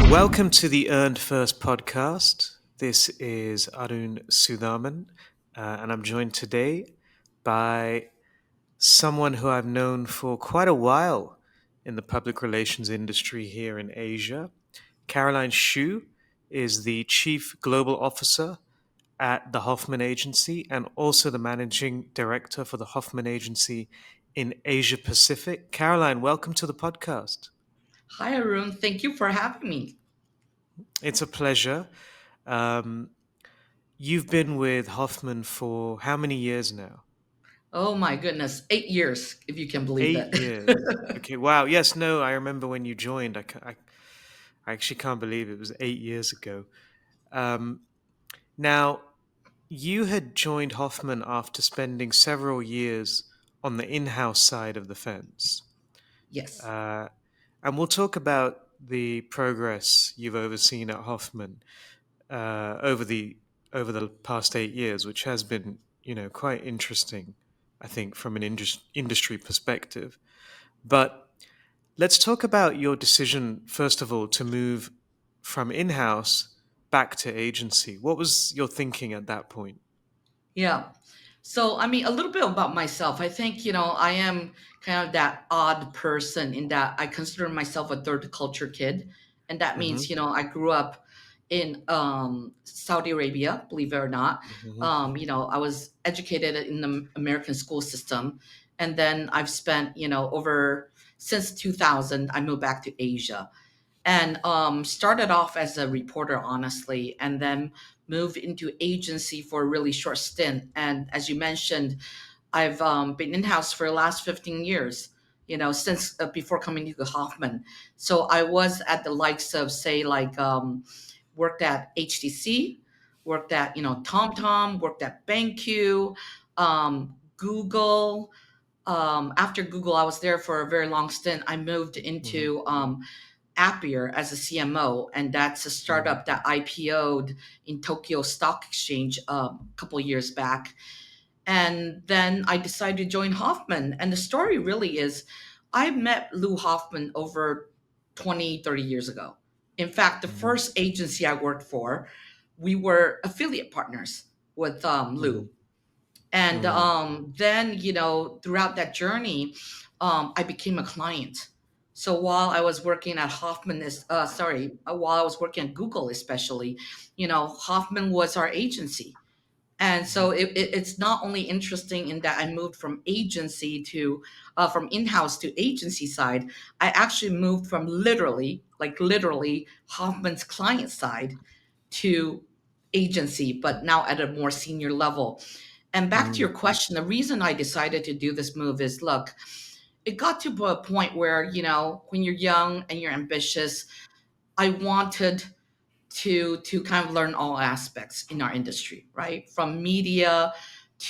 Welcome to the Earned First podcast. This is Arun Sudhaman, and I'm joined today by someone who I've known for quite a while in the public relations industry here in Asia. Caroline Hsu is the Chief Global Officer at the Hoffman Agency and also the Managing Director for the Hoffman Agency in Asia Pacific. Caroline, welcome to the podcast. Hi, Arun. Thank you for having me. It's a pleasure. Um, you've been with Hoffman for how many years now? Oh my goodness, 8 years, if you can believe 8 years. it. Okay, wow. Yes, no, I remember when you joined. I actually can't believe it was 8 years ago. Um, now, you had joined Hoffman after spending several years on the in house side of the fence. Yes. Uh, and we'll talk about the progress you've overseen at Hoffman over the past 8 years, which has been quite interesting, I think, from an industry perspective. But let's talk about your decision first of all to move from in-house back to agency. What was your thinking at that point? Yeah. So, I mean, a little bit about myself. I think, I am kind of that odd person in that I consider myself a third culture kid. And that means, Hmm. I grew up in Saudi Arabia, believe it or not. Hmm. I was educated in the American school system. And then I've spent, over since 2000, I moved back to Asia and started off as a reporter, honestly, and then moved into agency for a really short stint. And as you mentioned, I've been in house for the last 15 years. Since before coming to Hoffman. So I was at the likes of, say, like worked at HTC, worked at TomTom, worked at BenQ, Google. After Google, I was there for a very long stint. I moved Hmm. into Appier as a CMO, and that's a Hmm. startup that IPO'd in Tokyo Stock Exchange a couple years back. And then I decided to join Hoffman. And the story really is I met Lou Hoffman over 20, 30 years ago. In fact, the Hmm. first agency I worked for, we were affiliate partners with Lou. Hmm. And Hmm. then, throughout that journey, I became a client. So while I was working at while I was working at Google, especially, Hoffman was our agency. And so it's not only interesting in that I moved from agency to, from in-house to agency side. I actually moved from literally Hoffman's client side to agency, but now at a more senior level. And back to Hmm. your question, the reason I decided to do this move is, look, it got to a point where, when you're young and you're ambitious, I wanted to kind of learn all aspects in our industry, right? From media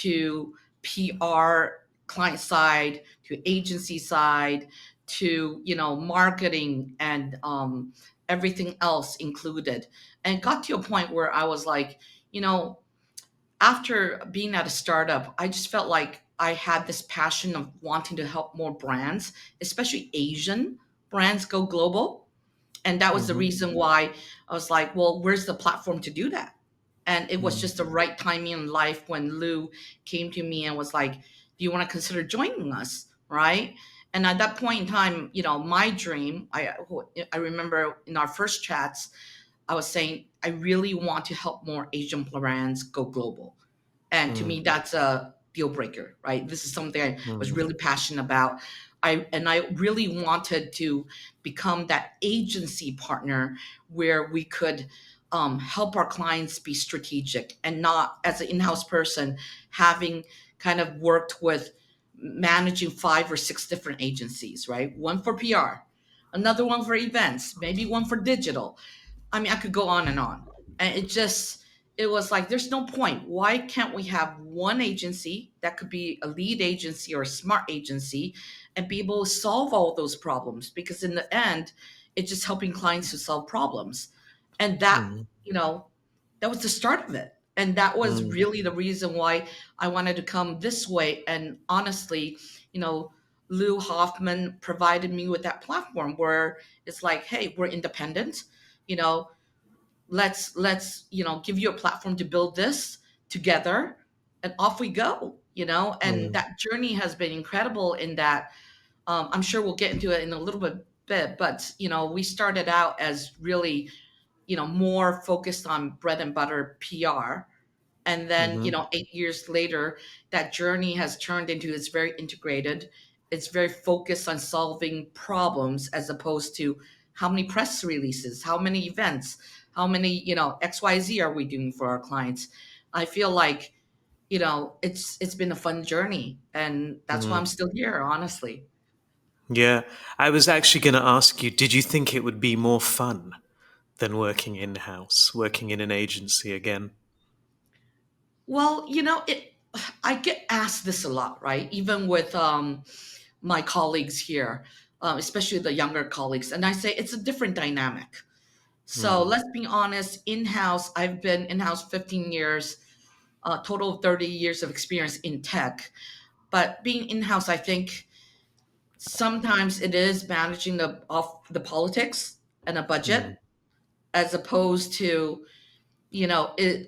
to PR, client side to agency side to marketing and everything else included. And it got to a point where I was like, you know, after being at a startup, I just felt like I had this passion of wanting to help more brands, especially Asian brands, go global. And that was the Hmm. reason why I was like, well, where's the platform to do that? And it was Hmm. just the right timing in life when Lou came to me and was like, do you want to consider joining us? Right. And at that point in time, my dream, I remember in our first chats, I was saying, I really want to help more Asian brands go global. And to me, Hmm. that's a deal breaker, right? This is something I was Hmm. really passionate about. I really wanted to become that agency partner where we could help our clients be strategic and not as an in-house person having kind of worked with managing 5 or 6 different agencies, right? One for PR, another one for events, maybe one for digital. I mean, I could go on and on. And it was like, there's no point. Why can't we have one agency that could be a lead agency or a smart agency and be able to solve all those problems? Because in the end, it's just helping clients to solve problems. And Hmm. that was the start of it. And that was Hmm. really the reason why I wanted to come this way. And honestly, you know, Lou Hoffman provided me with that platform where it's like, hey, we're independent, you know, let's give you a platform to build this together, and off we go. And Mm, that journey has been incredible in that, I'm sure we'll get into it in a little bit, but we started out as really more focused on bread and butter PR. And then, mhm, 8 years later, that journey has turned into, it's very integrated. It's very focused on solving problems, as opposed to how many press releases, how many events, how many, XYZ are we doing for our clients. I feel like, it's been a fun journey, and that's why I'm mm. still here, honestly. Yeah, I was actually going to ask you, did you think it would be more fun than working in-house, working in an agency again? Well, I get asked this a lot, right? Even with my colleagues here, especially the younger colleagues, and I say it's a different dynamic. So Mm, let's be honest, in-house, I've been in-house 15 years, total of 30 years of experience in tech. But being in-house, I think sometimes it is managing the politics and a budget, mm, as opposed to it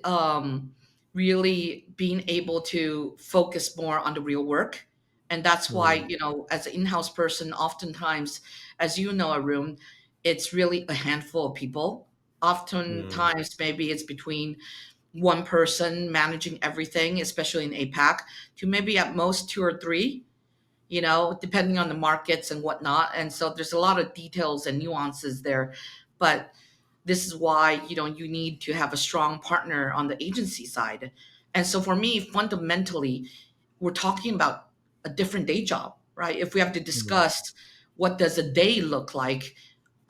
really being able to focus more on the real work. And that's why, mm, as an in-house person, oftentimes, as you know, Arun, it's really a handful of people. mm, Oftentimes maybe it's between one person managing everything, especially in APAC, to maybe at most two or three, depending on the markets and whatnot. And so there's a lot of details and nuances there. But this is why you need to have a strong partner on the agency side. And so for me, fundamentally, we're talking about a different day job, right? If we have to mm, discuss what does a day look like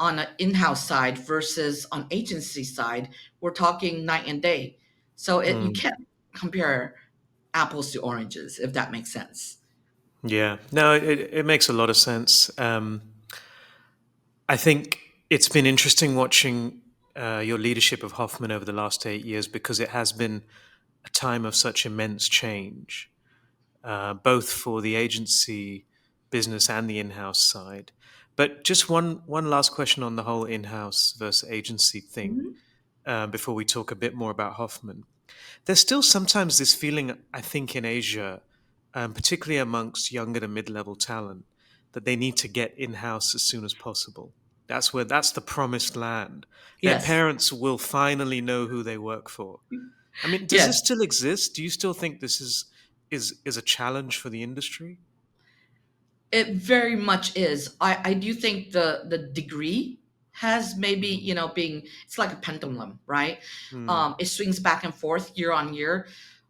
on an in-house side versus on agency side, we're talking night and day. So you mm. can't compare apples to oranges, if that makes sense. Yeah, no, it makes a lot of sense. I think it's been interesting watching your leadership of Hoffman over the last 8 years because it has been a time of such immense change, both for the agency business and the in-house side. But just one last question on the whole in-house versus agency thing Mhm. before we talk a bit more about Hoffman. There's still sometimes this feeling, I think, in Asia, particularly amongst younger to mid-level talent, that they need to get in-house as soon as possible. That's the promised land. Their Yes. parents will finally know who they work for. I mean, does this Yes. still exist? Do you still think this is a challenge for the industry? It very much is. I do think the degree has maybe, Mm, being, it's like a pendulum, right? mm, It swings back and forth year on year.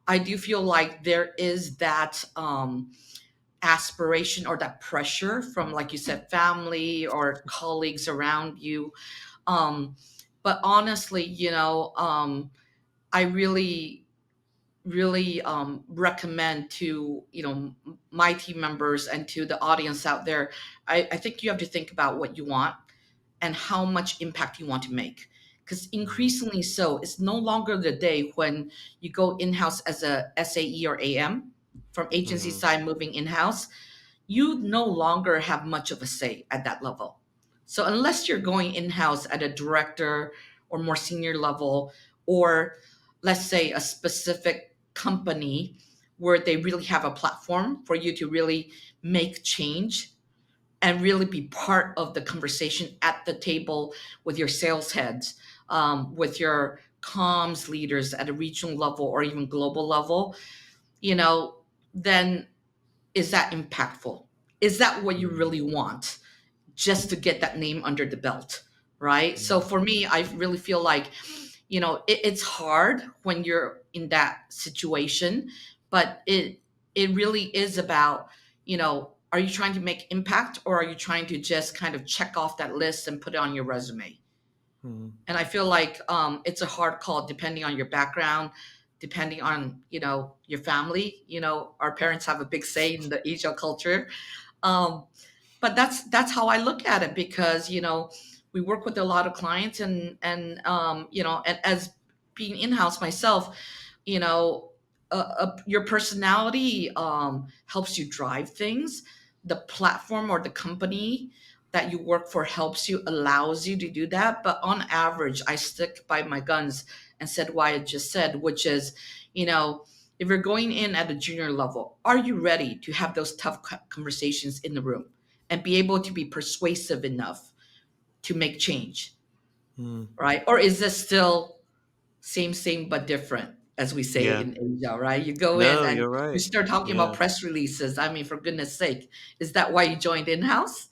I do feel like there is that aspiration or that pressure from, like you said, family or colleagues around you. Um, but honestly, I really recommend to my team members and to the audience out there. I think you have to think about what you want and how much impact you want to make, because mm, increasingly so, it's no longer the day when you go in-house as a SAE or AM from agency mm, side moving in-house. You no longer have much of a say at that level. So unless you're going in-house at a director or more senior level, or let's say a specific company where they really have a platform for you to really make change and really be part of the conversation at the table with your sales heads, with your comms leaders at a regional level or even global level, you know, then is that impactful? Is that what you mm, really want? Just to get that name under the belt, right? So mm, for me, I really feel like, it's hard when you're in that situation, but it really is about, are you trying to make impact, or are you trying to just kind of check off that list and put it on your resume? mm, And I feel like it's a hard call depending on your background, depending on your family. Our parents have a big say in the Asia culture, um, but that's how I look at it, because we work with a lot of clients, and as being in house myself, you know your personality helps you drive things. The platform or the company that you work for helps you, allows you to do that. But on average, I stick by my guns and said what I just said, which is, you know, if you're going in at a junior level, are you ready to have those tough conversations in the room and be able to be persuasive enough to make change, Mm. right? Or is this still same but different, as we say Yeah. in Asia, right? You go in No, and you're you right. start talking about Yeah. press releases. I mean, for goodness sake, is that why you joined in-house?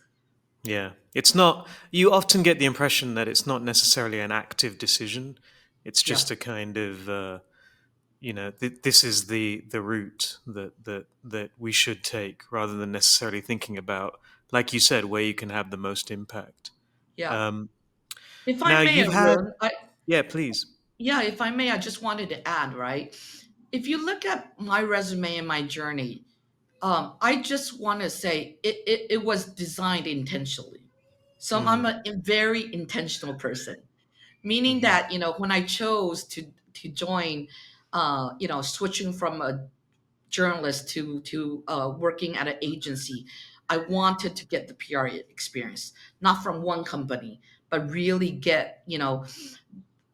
Yeah. It's not, you often get the impression that it's not necessarily an active decision. It's Yeah, just a kind of, this is the route that we should take rather than necessarily thinking about, like you said, where you can have the most impact. yeah. Um, If I now may, you've had, Arun, yeah, please. yeah, if I may, I just wanted to add, right? If you look at my resume and my journey, I just want to say it was designed intentionally. So I'm Mm, a very intentional person, meaning hmm that, when I chose to join, switching from a journalist to working at an agency, I wanted to get the PR experience, not from one company, but really get,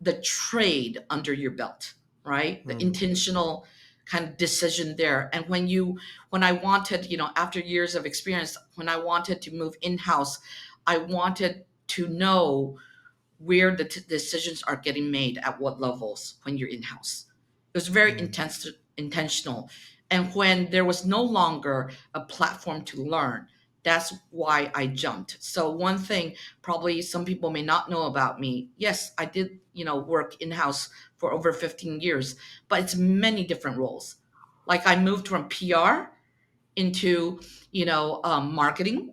the trade under your belt, right? The mm, intentional kind of decision there. And when I wanted, after years of experience, when I wanted to move in-house, I wanted to know where the decisions are getting made at what levels when you're in-house. It was very mm, intentional. And when there was no longer a platform to learn, that's why I jumped. So one thing probably some people may not know about me, yes, I did, work in-house for over 15 years, but it's many different roles. Like I moved from PR into, marketing,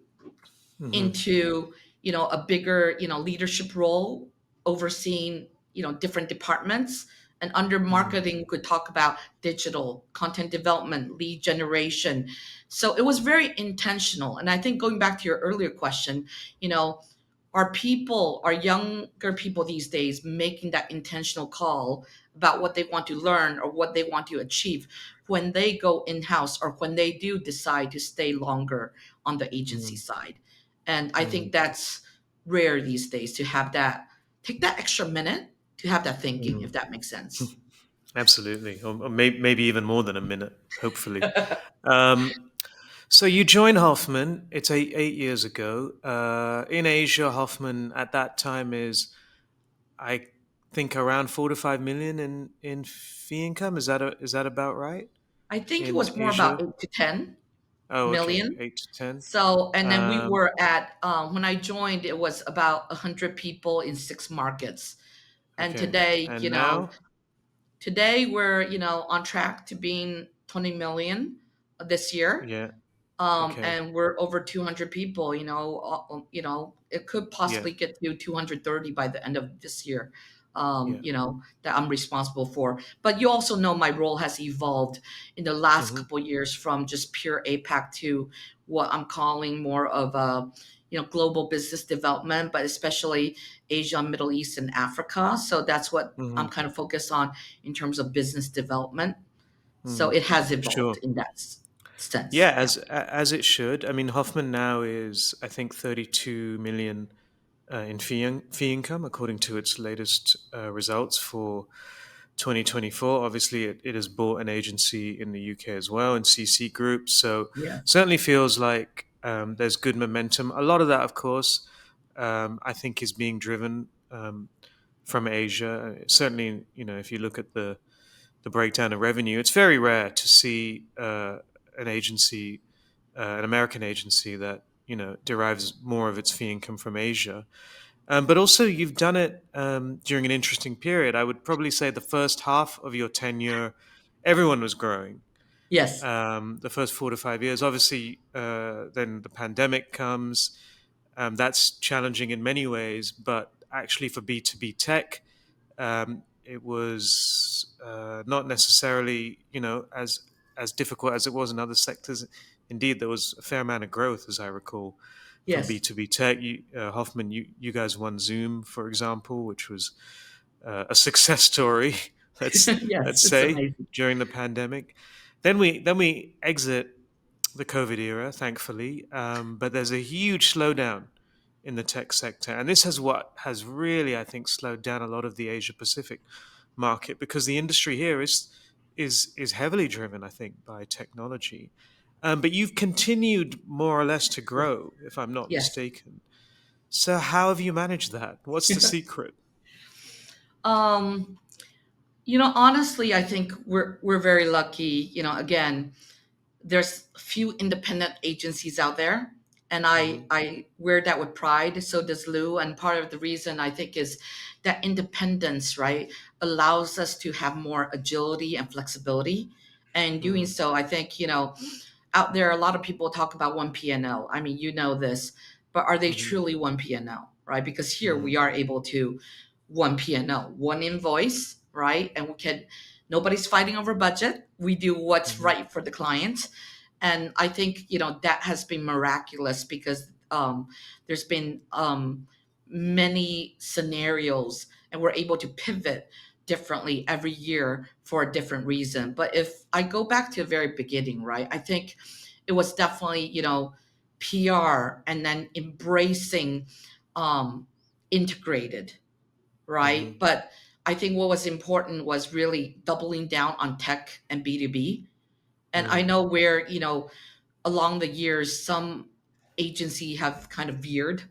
hmm into a bigger leadership role, overseeing different departments. And under mm, marketing, we could talk about digital content development, lead generation. So it was very intentional. And I think going back to your earlier question, you know are younger people these days making that intentional call about what they want to learn or what they want to achieve when they go in-house or when they do decide to stay longer on the agency mm, side. And I mm, think that's rare these days to have that, take that extra minute to have that thinking, if mm. that makes sense. Absolutely, or maybe even more than a minute, hopefully. Um, so you joined Hoffman. It's 8 years ago. In Asia, Hoffman at that time is, I think, around 4 to 5 million in fee income. Is that about right I think it in was more about Asia? 8 to 10 Oh, okay, million. 8 to 10. So, and then we Um, were at, when I joined, it was about 100 people in 6 markets. And okay, today, and now, we're, on track to being 20 million this year. yeah, okay, And we're over 200 people, it could yeah, possibly get to 230 by the end of this year, yeah, that I'm responsible for. But you also know my role has evolved in the last hmm couple of years from just pure APAC to what I'm calling more of a, global business development, but especially Asia, Middle East, and Africa. So that's what I'm hmm kind of focused on in terms of business development. So hmm it has evolved sure. in that sense. Yeah, Yeah. as it should. I mean, Hoffman now is, I think, 32 million in fee income, according to its latest results for 2024. Obviously, it has bought an agency in the UK as well, in CC Group. So Yeah. certainly feels like there's good momentum. A lot of that, of course, I think is being driven from Asia. Certainly, if you look at the breakdown of revenue, it's very rare to see an agency, an American agency that derives more of its fee income from Asia. But also, you've done it during an interesting period. I would probably say the first half of your tenure, everyone was growing. Yes. The first 4 to 5 years, obviously, then the pandemic comes. That's challenging in many ways, but actually for B2B tech, it was not necessarily, as difficult as it was in other sectors. Indeed, there was a fair amount of growth, as I recall, from Yes. B2B tech. Hoffman, you guys won Zoom, for example, which was a success story. Let's Yes, it's say amazing. during the pandemic. Then we exit the COVID era, thankfully, but there's a huge slowdown in the tech sector. And this is what has really, I think, slowed down a lot of the Asia Pacific market, because the industry here is heavily driven, I think, by technology. But you've continued more or less to grow, if I'm not Yes. mistaken. So how have you managed that? What's the secret? um Honestly, I think we're very lucky. Again, there's few independent agencies out there, and I Hmm. I wear that with pride. So does Lou, and part of the reason I think is that independence, right, allows us to have more agility and flexibility. And doing Hmm. so, I think, out there, a lot of people talk about one P&L. I mean, this, but are they Hmm. truly one P&L, right? Because here Hmm. we are able to one P&L, one invoice, right? And we can, nobody's fighting over budget. We do what's Hmm. right for the client. And I think, that has been miraculous because there's been many scenarios, and we're able to pivot differently every year for a different reason. But if I go back to the very beginning, right, I think it was definitely, PR, and then embracing um, integrated, right? Hmm. But I think what was important was really doubling down on tech and B2B. And I Hmm. know where, along the years, some agency have kind of veered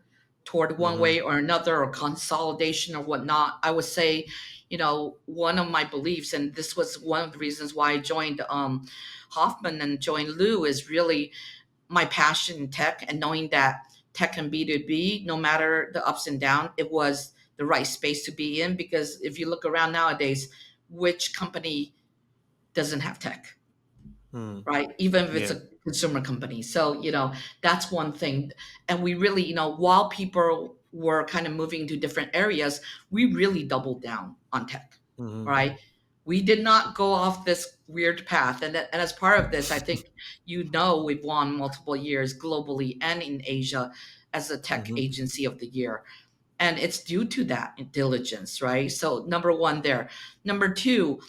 toward one Hmm. way or another, or consolidation or whatnot. I would say, one of my beliefs, and this was one of the reasons why I joined Hoffman and joined Lou, is really my passion in tech, and knowing that tech and B2B, no matter the ups and downs, it was the right space to be in. Because if you look around nowadays, which company doesn't have tech? Hmm. Right? Even if it's Yeah. a consumer company. So, that's one thing. And we really, while people were kind of moving to different areas, we really doubled down on tech, Hmm. right? We did not go off this weird path. And as part of this, I think, we've won multiple years globally and in Asia as a tech Hmm. agency of the year. And it's due to that diligence, right? So, number one there. Number two,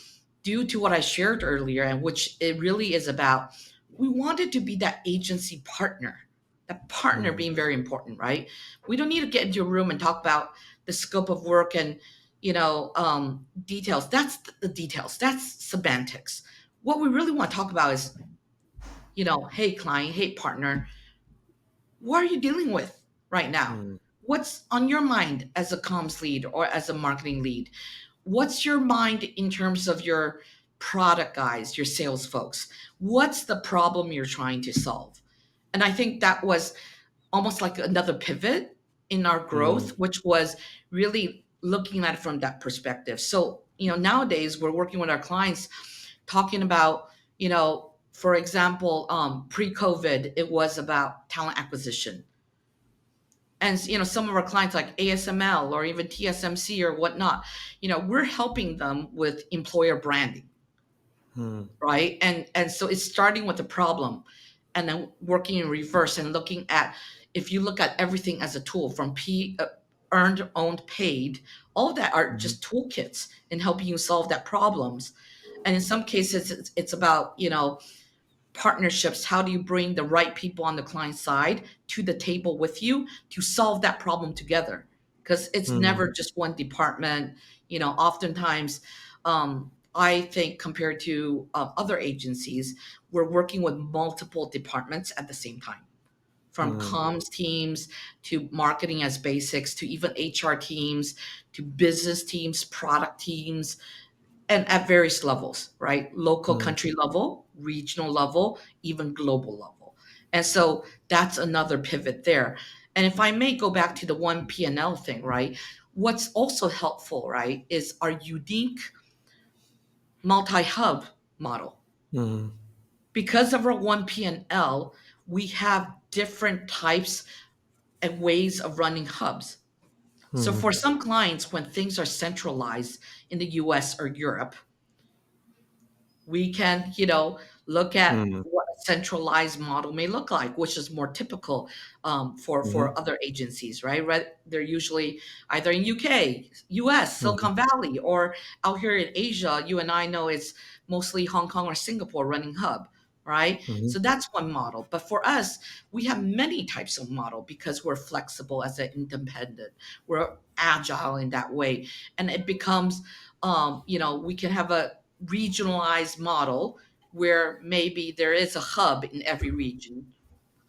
due to what I shared earlier, and which it really is about, we wanted to be that agency partner. That partner Hmm. being very important, right? We don't need to get into a room and talk about the scope of work and details. That's the details. That's semantics. What we really want to talk about is, hey client, hey partner, what are you dealing with right now? Hmm. What's on your mind as a comms lead or as a marketing lead? What's your mind in terms of your product guys, your sales folks? What's the problem you're trying to solve? And I think that was almost like another pivot in our growth, Hmm. which was really looking at it from that perspective. So, nowadays we're working with our clients talking about, for example, pre-COVID, it was about talent acquisition. And some of our clients like ASML or even TSMC or whatnot, we're helping them with employer branding, Hmm. right? And so it's starting with the problem, and then working in reverse and looking at, if you look at everything as a tool from earned, owned, paid, all of that are Hmm. just toolkits in helping you solve that problems. And in some cases, it's about, partnerships. How do you bring the right people on the client side to the table with you to solve that problem together? Because it's Hmm. never just one department. Oftentimes, I think compared to other agencies, we're working with multiple departments at the same time, from Hmm. comms teams to marketing as basics to even HR teams to business teams, product teams, and at various levels, right? Local Hmm. country level, regional level, even global level. And so that's another pivot there. And if I may go back to the one P&L thing, right? What's also helpful, right, is our unique multi-hub model. Hmm. Because of our one P&L, we have different types and ways of running hubs. So Hmm. for some clients, when things are centralized in the US or Europe, we can, look at Hmm. what a centralized model may look like, which is more typical for Hmm. other agencies, right? Right? They're usually either in UK, US, Hmm. Silicon Valley, or out here in Asia. You and I know it's mostly Hong Kong or Singapore running hub. right? Mhm. So that's one model. But for us, we have many types of model because we're flexible as an independent. We're agile in that way. And it becomes, we can have a regionalized model where maybe there is a hub in every region,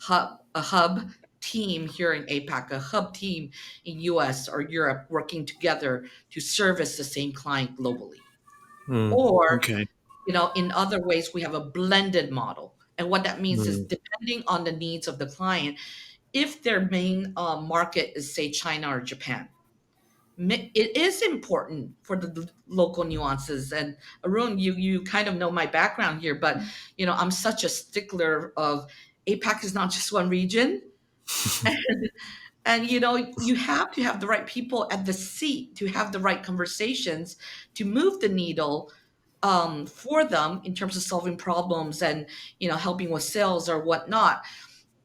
a hub team here in APAC, a hub team in US or Europe working together to service the same client globally. Or, Okay. in other ways, we have a blended model. And what that means is Mm. depending on the needs of the client, if their main market is, say, China or Japan, it is important for the local nuances. And Arun, you kind of know my background here, but I'm such a stickler of APAC is not just one region. And you have to have the right people at the seat to have the right conversations to move the needle for them in terms of solving problems and helping with sales or whatnot.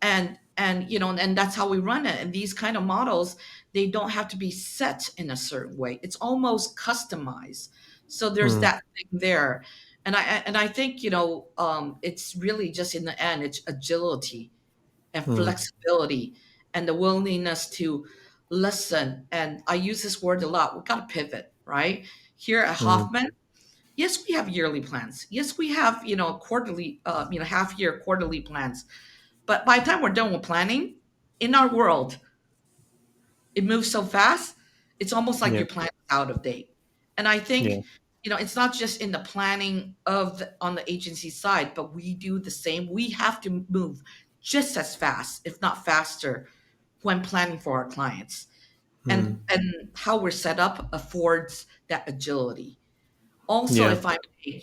And that's how we run it. And these kind of models, they don't have to be set in a certain way. It's almost customized. So there's Mm. that thing there. And I think it's really just, in the end, it's agility and Mm. flexibility and the willingness to listen. And I use this word a lot. We got to pivot, right? Here at Mm. Hoffman, yes, we have yearly plans. Yes, we have, quarterly, half year quarterly plans. But by the time we're done with planning, in our world, it moves so fast, it's almost like Yeah. your plan is out of date. And I Yeah. think, it's not just in the planning on the agency side, but we do the same. We have to move just as fast, if not faster, when planning for our clients. And Mm. and how we're set up affords that agility. Also, Yeah. if I may,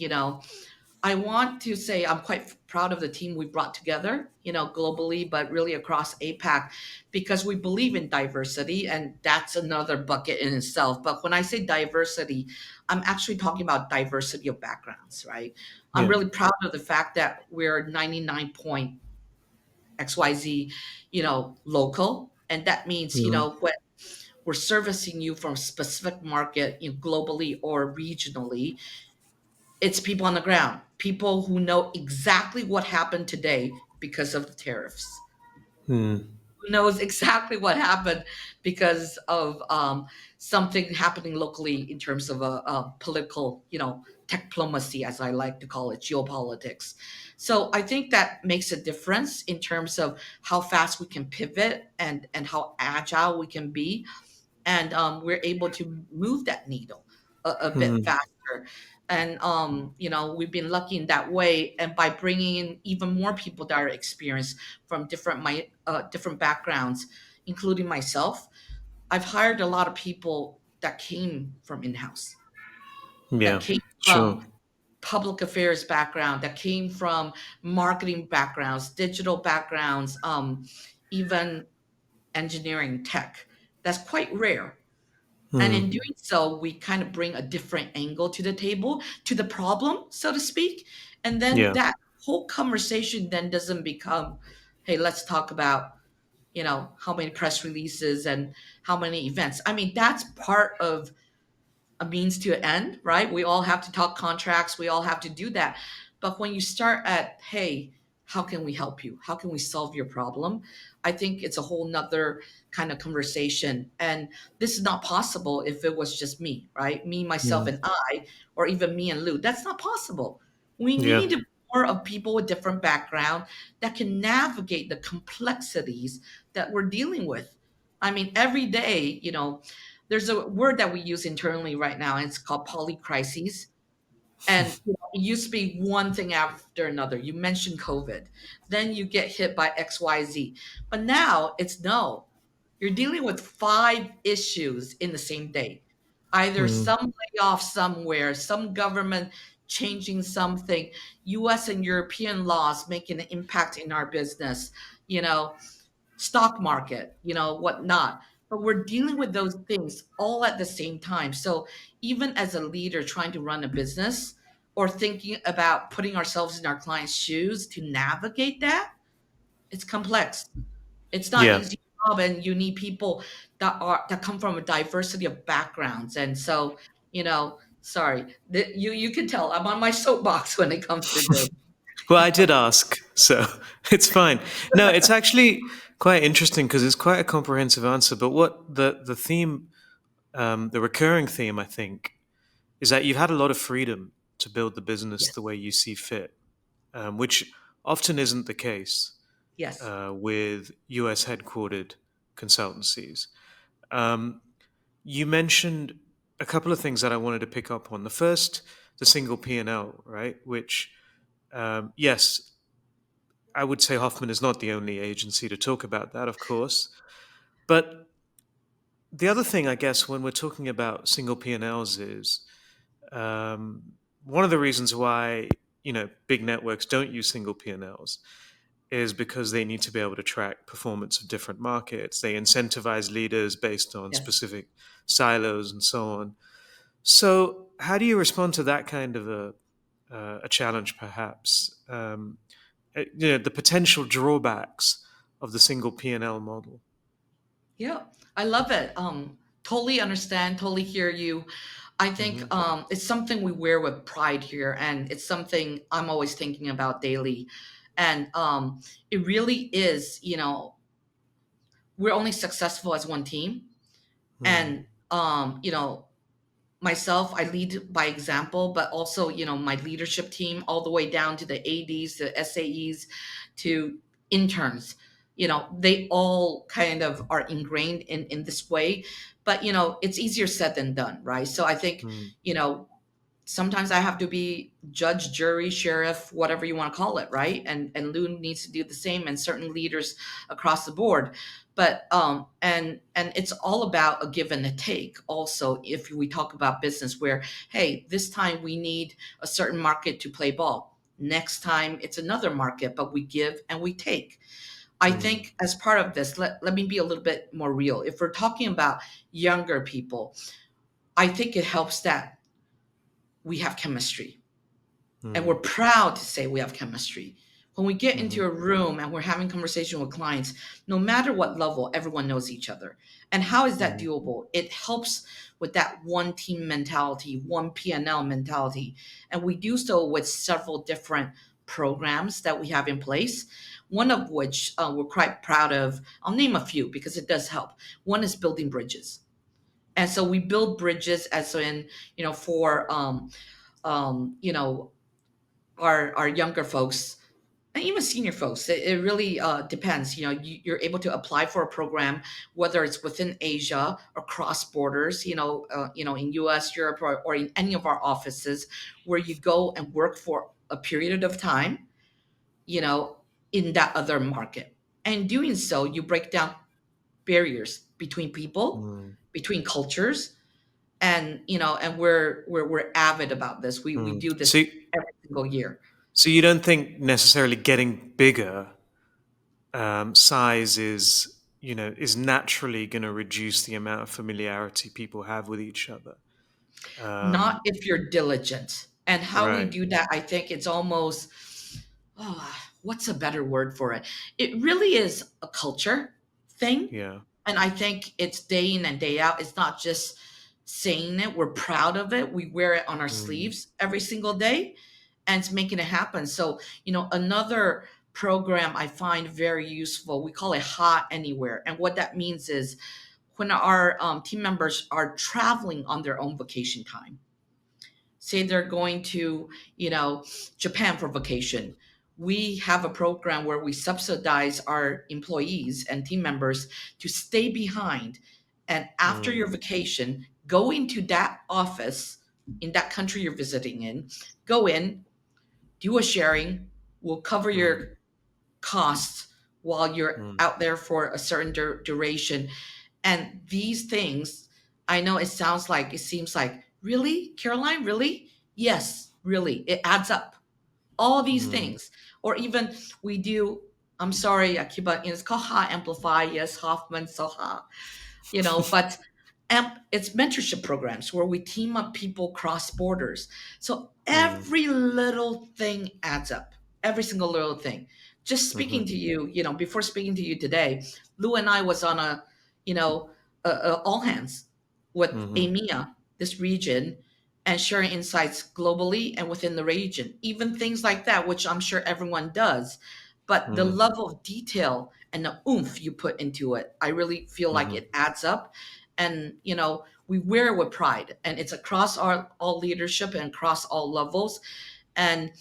I want to say I'm quite proud of the team we brought together, globally, but really across APAC, because we believe in diversity, and that's another bucket in itself. But when I say diversity, I'm actually talking about diversity of backgrounds, right? I'm Yeah. really proud of the fact that we're 99 point XYZ, local. And that means, Mhm. when we're servicing you from a specific market, globally or regionally, it's people on the ground, people who know exactly what happened today because of the tariffs, Mm. who knows exactly what happened because of something happening locally in terms of a political, diplomacy, as I like to call it, geopolitics. So I think that makes a difference in terms of how fast we can pivot and how agile we can be, and we're able to move that needle a bit Mm. faster. And we've been lucky in that way. And by bringing in even more people that are experienced from different backgrounds, including myself, I've hired a lot of people that came from in-house, that Yeah. came Sure. from public affairs background, that came from marketing backgrounds, digital backgrounds, even engineering tech. That's quite rare. And in Mm. doing so, we kind of bring a different angle to the table, to the problem, so to speak. And then Yeah. that whole conversation then doesn't become, hey, let's talk about, how many press releases and how many events. I mean, that's part of a means to an end, right? We all have to talk contracts, we all have to do that. But when you start at, hey, how can we help you? How can we solve your problem? I think it's a whole nother kind of conversation. And this is not possible if it was just me, right? Me, myself, Mm. and I, or even me and Lou. That's not possible. We Yeah. need more of people with different background that can navigate the complexities that we're dealing with. I mean, every day, there's a word that we use internally right now, and it's called polycrises. And it used to be one thing after another. You mentioned COVID, then you get hit by XYZ. But now it's no. You're dealing with five issues in the same day. Either Mm. some layoff somewhere, some government changing something, US and European laws making an impact in our business, you know, stock market, whatnot. But we're dealing with those things all at the same time. So even as a leader trying to run a business or thinking about putting ourselves in our clients' shoes to navigate that, it's complex. It's not Yeah. easy job, and you need people that come from a diversity of backgrounds. And so, sorry, you can tell I'm on my soapbox when it comes to this. Well, I did ask, so it's fine. No, it's actually quite interesting because it's quite a comprehensive answer. But what the theme, the recurring theme, I think, is that you've had a lot of freedom to build the business the Yes. way you see fit, which often isn't the case Yes. with US headquartered consultancies. Um, you mentioned a couple of things that I wanted to pick up on. The first, the single P&L, right? Which, yes, I would say Hoffman is not the only agency to talk about that, of course. But the other thing, I guess, when we're talking about single P&Ls is one of the reasons why big networks don't use single P&Ls is because they need to be able to track performance of different markets. They incentivize leaders based on Yes. specific silos and so on. So, how do you respond to that kind of a challenge, perhaps? The potential drawbacks of the single P&L model. Yeah, I love it. Totally understand, totally hear you. I think Hmm. it's something we wear with pride here, and it's something I'm always thinking about daily. And it really is, we're only successful as one team. Mm, And, myself, I lead by example, but also, my leadership team, all the way down to the ADs, the SAEs, to interns. They all kind of are ingrained in this way, but it's easier said than done, right? So I think, mm, you know, sometimes I have to be judge, jury, sheriff, whatever you want to call it, right? And Loon needs to do the same, and certain leaders across the board. But and it's all about a give and a take. Also, if we talk about business, where hey, this time we need a certain market to play ball. Next time it's another market, but we give and we take. I mm, think as part of this, let me be a little bit more real. If we're talking about younger people, I think it helps that we have chemistry, and we're mm, proud to say we have chemistry. When we get into mhm, a room and we're having conversation with clients, no matter what level, everyone knows each other. And how is that mhm, doable? It helps with that one team mentality, one P&L mentality. And we do so with several different programs that we have in place, one of which we're quite proud of. I'll name a few because it does help. One is building bridges. And so we build bridges as in, for you know, our younger folks and even senior folks. It really depends. You're able to apply for a program, whether it's within Asia or cross borders. In U.S., Europe, or in any of our offices, where you go and work for a period of time. You know, in that other market, and doing so, you break down barriers between people, mm, between cultures, and we're avid about this. We mm. do this So, every single year. so you don't think necessarily getting bigger size is naturally going to reduce the amount of familiarity people have with each other. Not Um, if you're diligent. And how we right. do that, I think it's almost, what's a better word for it? It really is a culture thing. Yeah. And I think it's day in and day out. It's not just saying it, we're proud of it. We wear it on our Mm, sleeves every single day, and it's making it happen. So, another program I find very useful, we call it Hot Anywhere. And what that means is when our team members are traveling on their own vacation time, say they're going to Japan for vacation, we have a program where we subsidize our employees and team members to stay behind, and after mm, your vacation, go into that office in that country you're visiting in, go in, do a sharing, we'll cover mm, your costs while you're mm, out there for a certain duration. And these things, I know it seems like, really, Caroline, really? Yes, really. It adds up. All these mm, things. Or even we do, I'm sorry, Akiba, it's called Ha Amplify. Yes, Hoffman, so Ha. But it's mentorship programs where we team up people cross borders. So mm, every little thing adds up, every single little thing. Just speaking mhm, to you, before speaking to you today, Lou and I was on a all hands with mhm, EMEA, this region. and sharing insights globally and within the region, even things like that, which I'm sure everyone does. But the Mm. level of detail and the oomph you put into it, I really feel like Mhm. it adds up. And, we wear it with pride, and it's across all leadership and across all levels. And,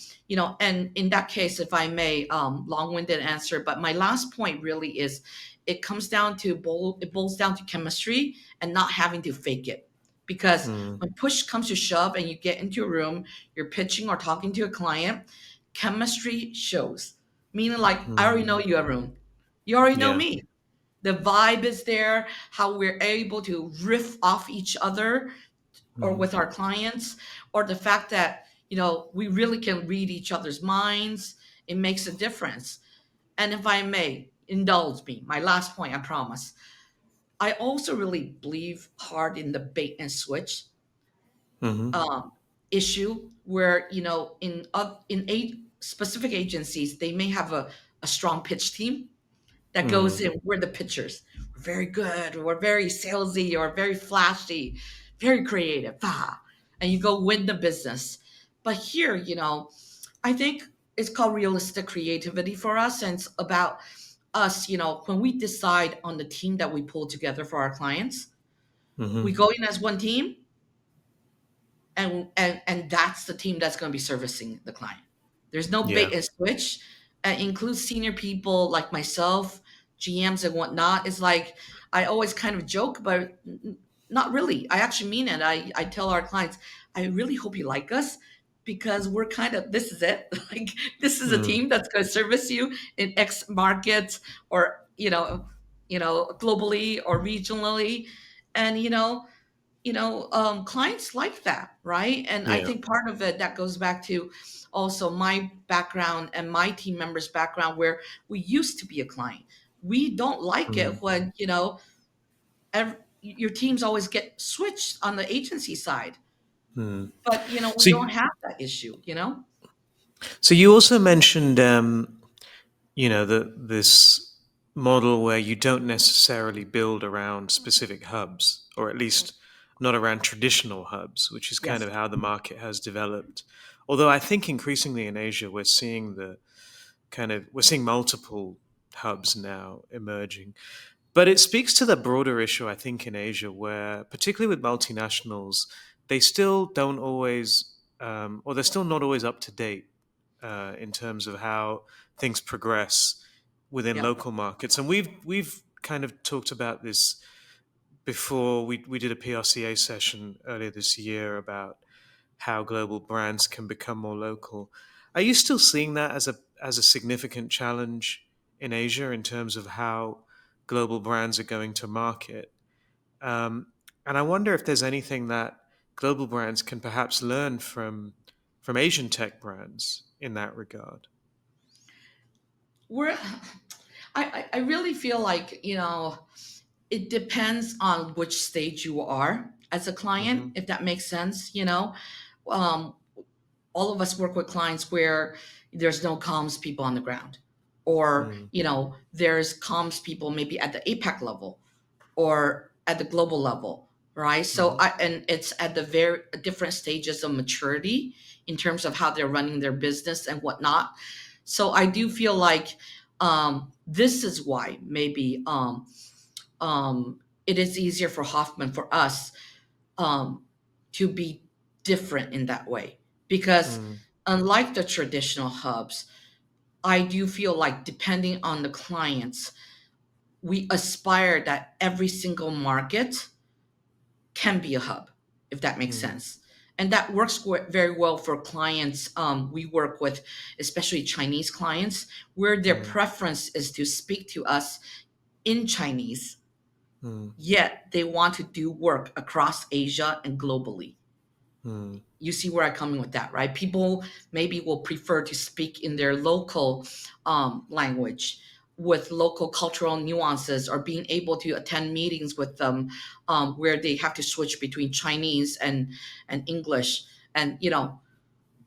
and in that case, if I may, long-winded answer, but my last point really is it boils down to chemistry and not having to fake it. Because Mm. when push comes to shove and you get into a room, you're pitching or talking to a client, chemistry shows. Meaning, like, I already Mm. know you, Arun. You already know Yeah. me. The vibe is there, how we're able to riff off each other or Mm. with our clients, or the fact that, we really can read each other's minds. It makes a difference. And if I may indulge me, my last point, I promise. I also really believe hard in the bait and switch Mhm. um, issue, where specific agencies, they may have a strong pitch team that goes Mm. in. We're the pitchers. We're very good. We're very salesy or very flashy, very creative. And you go win the business. But here, I think it's called realistic creativity for us. And it's about us, when we decide on the team that we pull together for our clients, we Mhm. go in as one team, and that's the team that's going to be servicing the client. There's no Yeah. bait and switch. It includes senior people like myself, GMs and whatnot. It's like I always kind of joke, but not really. I actually mean it. I tell our clients, I really hope you like us, because we're kind of, this is it. Like, this is a Mm. team that's going to service you in X markets, or globally or regionally. And clients like that, right? And I Yeah. think part of it, that goes back to also my background and my team members' background, where we used to be a client. We don't like Mm. it when, your teams always get switched on the agency side. Mm. But, we So, don't have that issue. so you also mentioned, this model where you don't necessarily build around specific hubs, or at least not around traditional hubs, which is kind Yes. of how the market has developed. Although I think increasingly in Asia, we're seeing multiple hubs now emerging. But it speaks to the broader issue, I think, in Asia, where particularly with multinationals, they still don't always, or they're still not always up to date in terms of how things progress within Yep. local markets. And we've kind of talked about this before. We did a PRCA session earlier this year about how global brands can become more local. Are you still seeing that as a significant challenge in Asia in terms of how global brands are going to market? Um, and I wonder if there's anything that global brands can perhaps learn from Asian tech brands in that regard. We're I really feel like, it depends on which stage you are as a client, Hmm. if that makes sense. Um, all of us work with clients where there's no comms people on the ground, or Mm. there's comms people maybe at the APAC level or at the global level, right? So Hmm. and it's at the very different stages of maturity in terms of how they're running their business and whatnot. So I do feel like this is why maybe it is easier for Hoffman, for us, um, to be different in that way. Because Mm. unlike the traditional hubs, I do feel like, depending on the clients, we aspire that every single market can be a hub, if that makes Mm. sense. And that works very well for clients we work with, especially Chinese clients, where their Mm. preference is to speak to us in Chinese, Mm. yet they want to do work across Asia and globally. Mm. You see where I'm coming with that, right? People maybe will prefer to speak in their local language, with local cultural nuances, or being able to attend meetings with them, where they have to switch between Chinese and English. And,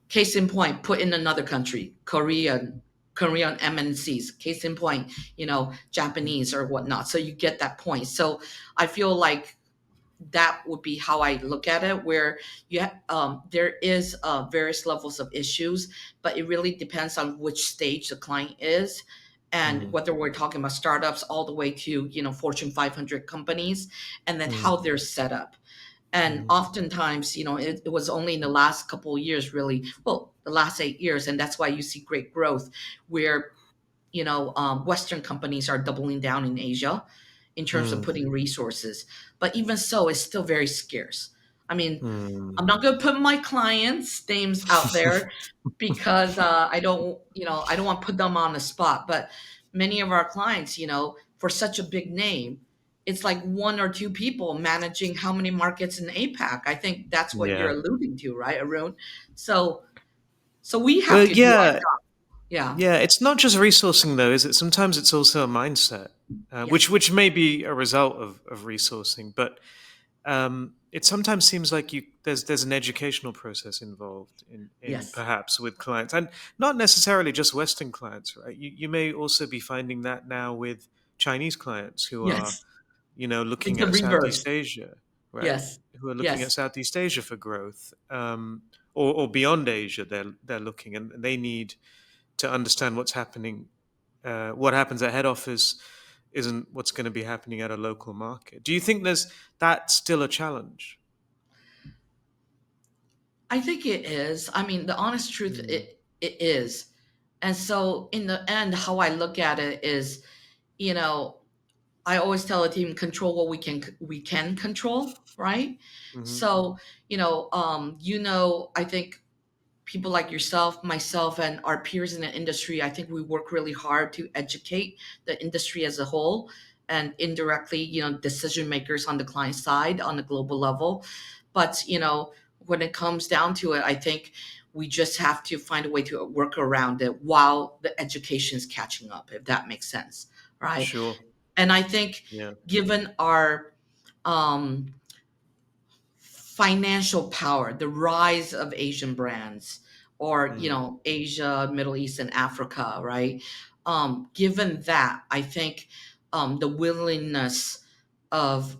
case in point, put in another country, Korean MNCs, case in point, Mm. Japanese or whatnot. So you get that point. So I feel like that would be how I look at it. Where there is various levels of issues, but it really depends on which stage the client is, and Mm, whether we're talking about startups all the way to Fortune 500 companies, and then how mm, they're set up. And mm, oftentimes, it was only in the last couple of years, really, well, the last 8 years, and that's why you see great growth, where Western companies are doubling down in Asia in terms of mm, putting resources. But even so, it's still very scarce. I mean, mm. I'm not going to put my clients' names out there because I don't want to put them on the spot. But many of our clients, for such a big name, it's like one or two people managing how many markets in APAC. I think that's what you're Yeah. alluding to, right, Arun? So, so we have Well, to do our yeah, job. Yeah. yeah. It's not just resourcing, though, is it? Sometimes it's also a mindset, which Yes. may be a result of resourcing. But it sometimes seems like there's an educational process involved in Yes. perhaps with clients, and not necessarily just Western clients, right? You may also be finding that now with Chinese clients who are Yes. It's looking the at Southeast reverse. Asia, right? Yes. Who are looking at Yes. Southeast Asia for growth, or beyond Asia. They're looking, and they need to understand what's happening. What happens at head office isn't what's going to be happening at a local market. Do you think there's that's still a challenge? I think it is. I mean, the honest truth, Mm, it is. And so in the end, how I look at it is, you know, I always tell a team, control what we can control, right? hmm So, I think people like yourself, myself, and our peers in the industry, I think we work really hard to educate the industry as a whole, and indirectly, decision makers on the client side on the global level. But, when it comes down to it, I think we just have to find a way to work around it while the education is catching up, if that makes sense. Right. Sure. And I think Yeah. given our um, financial power, the rise of Asian brands, or Mm, Asia, Middle East, and Africa, right? Given that, I think the willingness of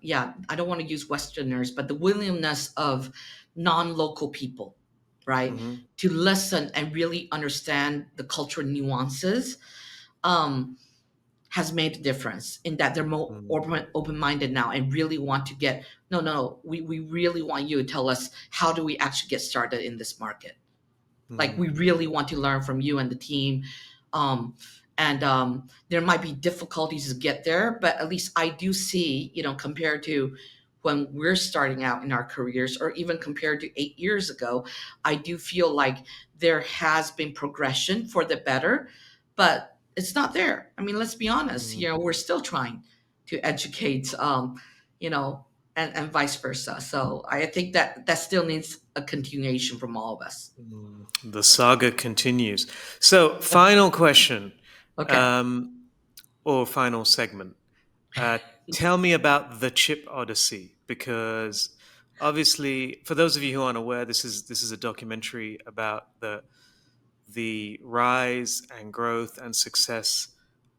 yeah, I don't want to use Westerners, but the willingness of non-local people, right, hmm to listen and really understand the cultural nuances. Um, has made a difference in that they're more mm, open-minded now and really want to get, no, we really want you to tell us how do we actually get started in this market. Like, we mm, really want to learn from you and the team. And there might be difficulties to get there, but at least I do see, compared to when we're starting out in our careers, or even compared to 8 years ago, I do feel like there has been progression for the better, but it's not there. I mean, let's be honest, mm, we're still trying to educate, you know and vice versa. So I think that still needs a continuation from all of us. mm. The saga continues. So, final question, Okay. um, or final segment. Uh, Tell me about the Chip Odyssey, because obviously, for those of you who aren't aware, this is a documentary about the rise and growth and success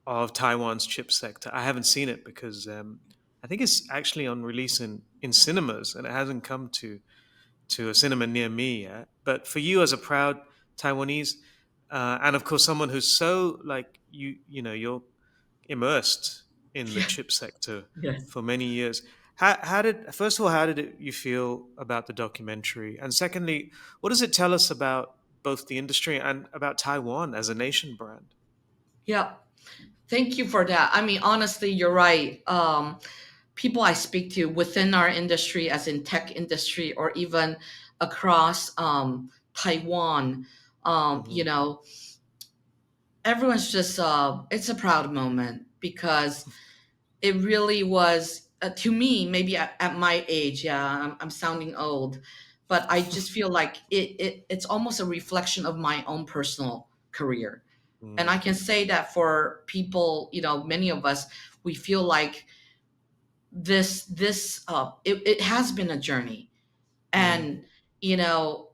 of Taiwan's chip sector. I haven't seen it because I think it's actually on release in cinemas, and it hasn't come to a cinema near me yet. But for you, as a proud Taiwanese, and of course someone who's so like you're immersed in the Yeah. chip sector Yes. for many years. How did first of all, how did you feel about the documentary, and secondly, what does it tell us about both the industry and about Taiwan as a nation brand? Yeah. Thank you for that. I mean, honestly, you're right. People I speak to within our industry, as in tech industry, or even across Taiwan, Hmm everyone's just, it's a proud moment, because it really was, to me, maybe at my age, yeah, I'm sounding old, but I just feel like it's almost a reflection of my own personal career. And I mm can say that for people, many of us, we feel like it has been a journey. mm And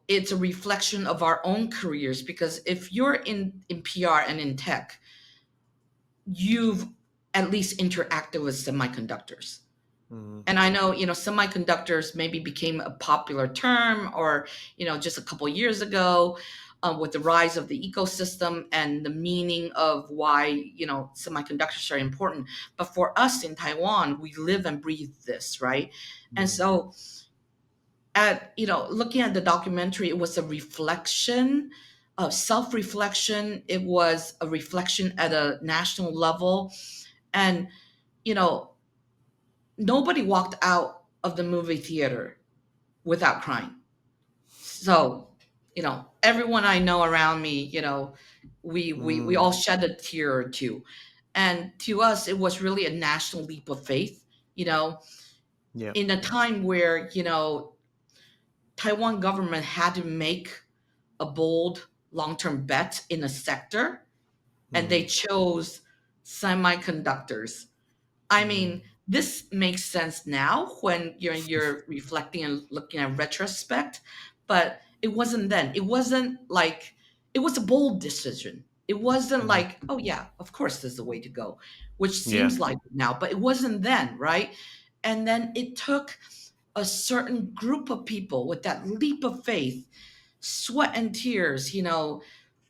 it's a reflection of our own careers, because if you're in PR and in tech, you've at least interacted with semiconductors. Mm. And I know, semiconductors maybe became a popular term, or, just a couple years ago, with the rise of the ecosystem and the meaning of why, semiconductors are important. But for us in Taiwan, we live and breathe this, right? And Mm. so looking at the documentary, it was a reflection of self-reflection. It was a reflection at a national level. And, you know, nobody walked out of the movie theater without crying. So, everyone I know around me, we Mm. all shed a tear or two. And to us, it was really a national leap of faith, you know, Yeah. in a time where, Taiwan government had to make a bold long-term bet in a sector, and they Mm. chose semiconductors. I Mm. mean, this makes sense now when you're reflecting and looking at retrospect, but it wasn't then. It wasn't like it was a bold decision. It wasn't Mm. like, oh yeah, of course this is the way to go, which Yeah. seems like it now, but it wasn't then, right? And then it took a certain group of people with that leap of faith, sweat and tears,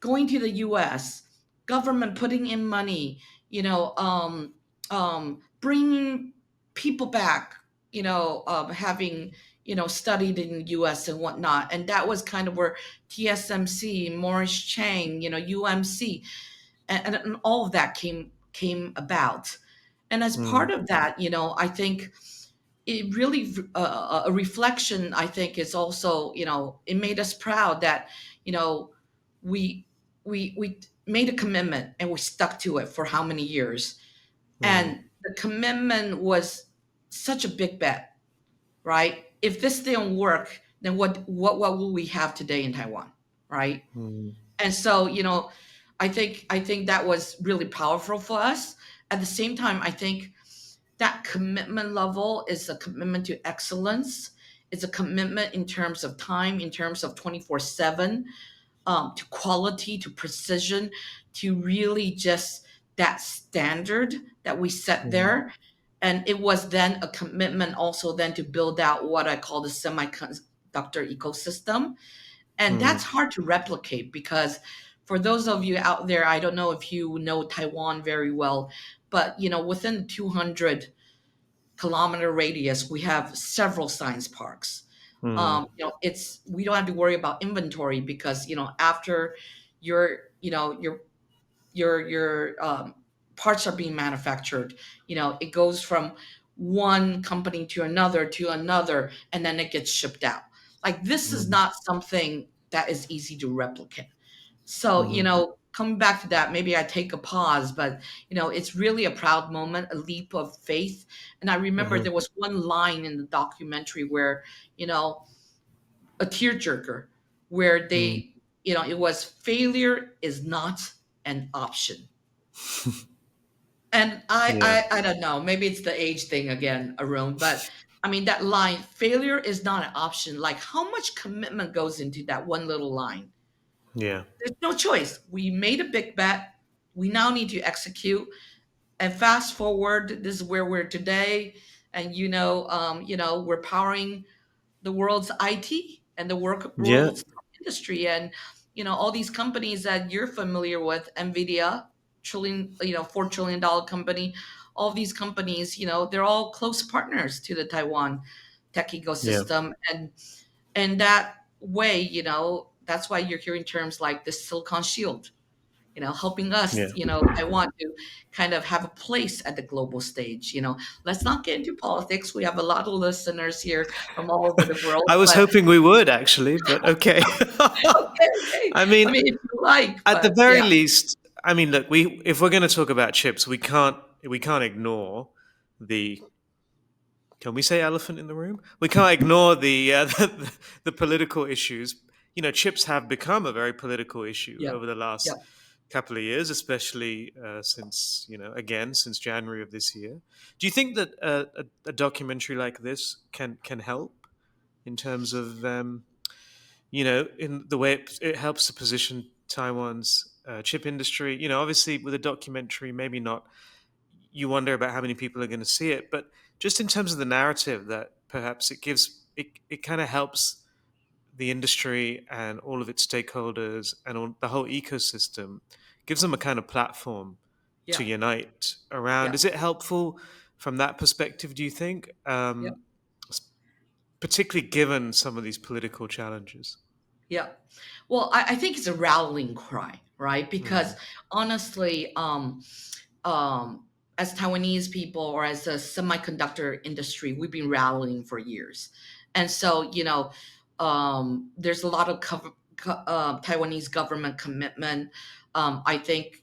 going to the US, government putting in money, bringing people back, having, studied in the US and whatnot. And that was kind of where TSMC, Morris Chang, UMC, and all of that came about. And as Mm. part of that, I think it really a reflection, I think, is also, it made us proud that, you know we we made a commitment and we stuck to it for how many years. Mm. And the commitment was such a big bet, right? If this didn't work, then what will we have today in Taiwan, right? Mm. And so, I think that was really powerful for us. At the same time, I think that commitment level is a commitment to excellence. It's a commitment in terms of time, in terms of 24/7, to quality, to precision, to really just that standard that we set Mm. there. And it was then a commitment also then to build out what I call the semiconductor ecosystem. And Mm. that's hard to replicate because for those of you out there, I don't know if you know Taiwan very well, but within 200-kilometer radius, we have several science parks. Mm. It's we don't have to worry about inventory because after your your parts are being manufactured, it goes from one company to another, and then it gets shipped out. Like this is Mm. not something that is easy to replicate. So, Mm. coming back to that, maybe I take a pause, but it's really a proud moment, a leap of faith. And I remember Mm. there was one line in the documentary where, you know, a tearjerker, where Mm. it was failure is not an option. And Yeah. I don't know, maybe it's the age thing again, Arun, but I mean, that line, failure is not an option. Like, how much commitment goes into that one little line? Yeah. There's no choice. We made a big bet. We now need to execute. And fast forward, this is where we're today. And we're powering the world's IT and the Yeah. world's industry, and all these companies that you're familiar with, Nvidia, $4 trillion company. All these companies, they're all close partners to the Taiwan tech Yeah. ecosystem, and that way, that's why you're hearing terms like the Silicon Shield, helping us, Yeah. Taiwan to kind of have a place at the global stage. Let's not get into politics. We have a lot of listeners here from all over the world, I was but hoping we would actually, but okay. okay, okay. I I mean, mean, if you like, at the but very yeah, least, I mean, look, we if we're going to talk about chips, we can't ignore the can we say elephant in the room? We can't ignore the political issues. Chips have become a very political issue yeah, over the yeah. last couple of years, especially since again since January of this year. Do you think that a documentary like this can help in terms of in the way it helps to position Taiwan's chip industry? Obviously with a documentary, maybe not. You wonder about how many people are going to see it, but just in terms of the narrative that perhaps it kind of helps the industry and all of its stakeholders and the whole ecosystem, gives them a kind of platform to Yeah, unite around. yeah, Is it helpful from that perspective, do you think? yeah, S- Particularly given some of these political challenges? yeah. Well, I think it's a rallying cry, right? Because Mm, honestly, um, as Taiwanese people or as a semiconductor industry, we've been rallying for years, and so there's a lot of Taiwanese government commitment. I think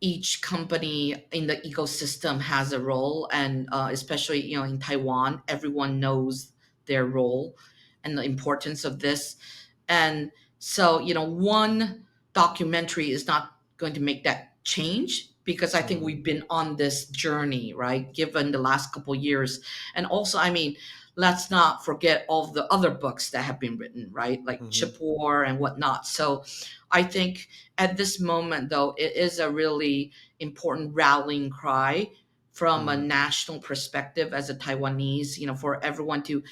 each company in the ecosystem has a role, and especially in Taiwan, everyone knows their role and the importance of this. And so one documentary is not going to make that change, because I think mm, we've been on this journey, right, given the last couple years. And also, I mean, let's not forget all the other books that have been written, right, like mhm, Chip War and whatnot. So I think at this moment, though, it is a really important rallying cry from a mm, national perspective as a Taiwanese, for everyone to,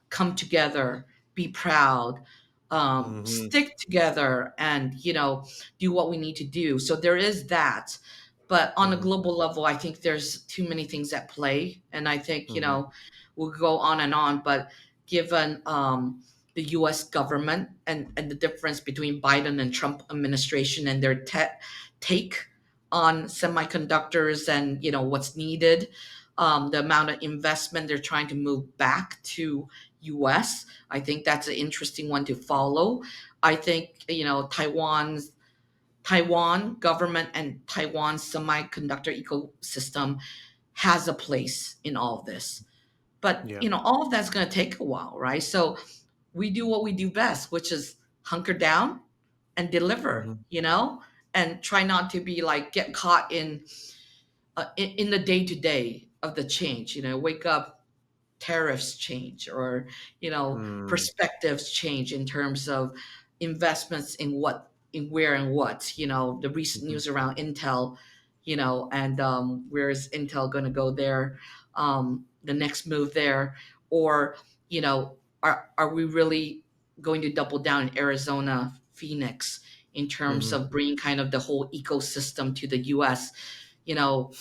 come together, be proud, mhm, stick together, and, do what we need to do. So there is that. But on a mhm, global level, I think there's too many things at play. And I think, mhm, we'll go on and on. But given the US government and the difference between Biden and Trump administration and their take on semiconductors and what's needed, the amount of investment they're trying to move back to US. I think that's an interesting one to follow. I think Taiwan government and Taiwan semiconductor ecosystem has a place in all of this. But yeah, all of that's going to take a while, right? So we do what we do best, which is hunker down and deliver, mhm, and try not to be like get caught in the day to day of the change. Wake up, tariffs change, or mm, perspectives change in terms of investments in what, in where and what. The recent mhm, news around Intel, and where is Intel going to go there, the next move there, or are we really going to double down in Arizona, Phoenix, in terms mhm, of bringing kind of the whole ecosystem to the US? you know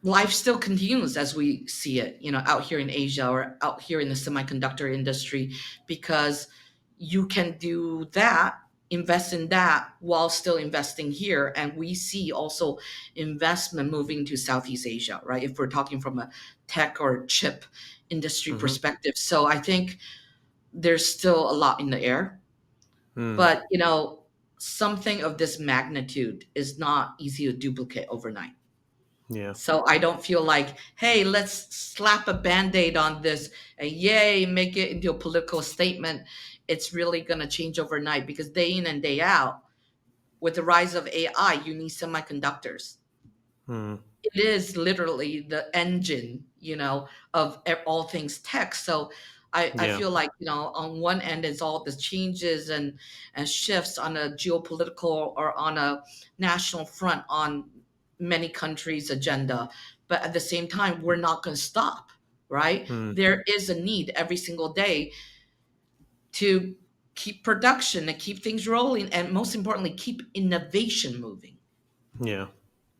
Life still continues as we see it, out here in Asia or out here in the semiconductor industry, because you can do that, invest in that while still investing here. And we see also investment moving to Southeast Asia, right? If we're talking from a tech or chip industry mhm, perspective. So I think there's still a lot in the air, mm, but something of this magnitude is not easy to duplicate overnight. yeah, So I don't feel like, hey, let's slap a band-aid on this and yay, make it into a political statement. It's really going to change overnight, because day in and day out, with the rise of AI, you need semiconductors. mm, It is literally the engine, of all things tech. So I yeah, feel like, on one end is all the changes and shifts on a geopolitical or on a national front on many countries' agenda. But at the same time, we're not going to stop, right? mm, There is a need every single day to keep production and keep things rolling, and most importantly, keep innovation moving. yeah,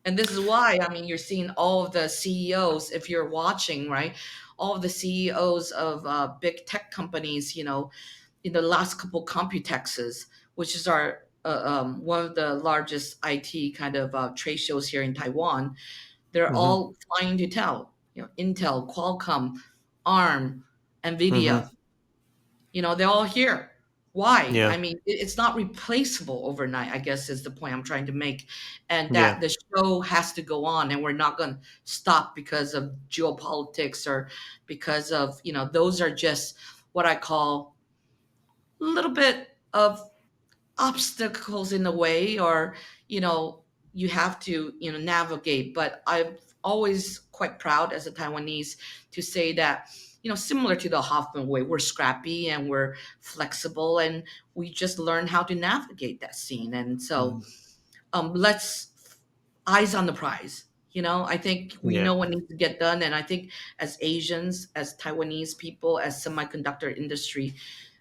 And this is why, I mean, you're seeing all of the CEOs, if you're watching, right? All of the CEOs of big tech companies, in the last couple Computexes, which is our one of the largest IT kind of trade shows here in Taiwan, they're mhm, all flying to tell, Intel, Qualcomm, ARM, mhm, NVIDIA, they're all here. Why? yeah, I mean, it's not replaceable overnight, I guess is the point I'm trying to make. And yeah, that the show has to go on, and we're not going to stop because of geopolitics or because of, those are just what I call a little bit of obstacles in the way, or you know you have to navigate. But I'm always quite proud as a Taiwanese to say that, similar to the Hoffman way, we're scrappy and we're flexible, and we just learn how to navigate that scene. And so mm, let's eyes on the prize. I think we Yeah. know what needs to get done, and I think as Asians, as Taiwanese people, as semiconductor industry,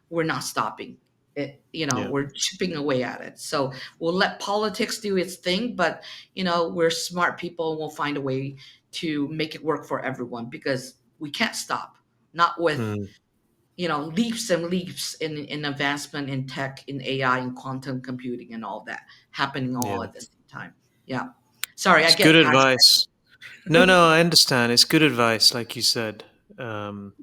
we're not stopping it. Yeah. We're chipping away at it. So we'll let politics do its thing, but we're smart people and we'll find a way to make it work for everyone because we can't stop. Not with Mm, leaps and leaps in advancement in tech, in AI, in quantum computing, and all that happening all yeah. at the same time. Yeah. Sorry, I It's good get passionate. advice. No, no, I understand. It's good advice, like you said. Um,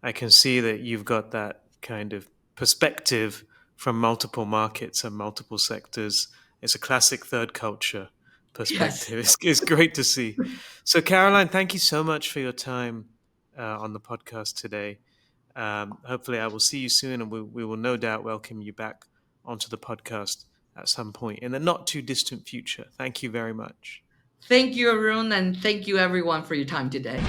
I can see that you've got that kind of perspective from multiple markets and multiple sectors. It's a classic third culture Yes. perspective. It's great to see. So, Caroline, thank you so much for your time on the podcast today. Hopefully, I will see you soon, and we will no doubt welcome you back onto the podcast at some point in the not too distant future. Thank you very much. Thank you, Arun, and thank you everyone for your time today.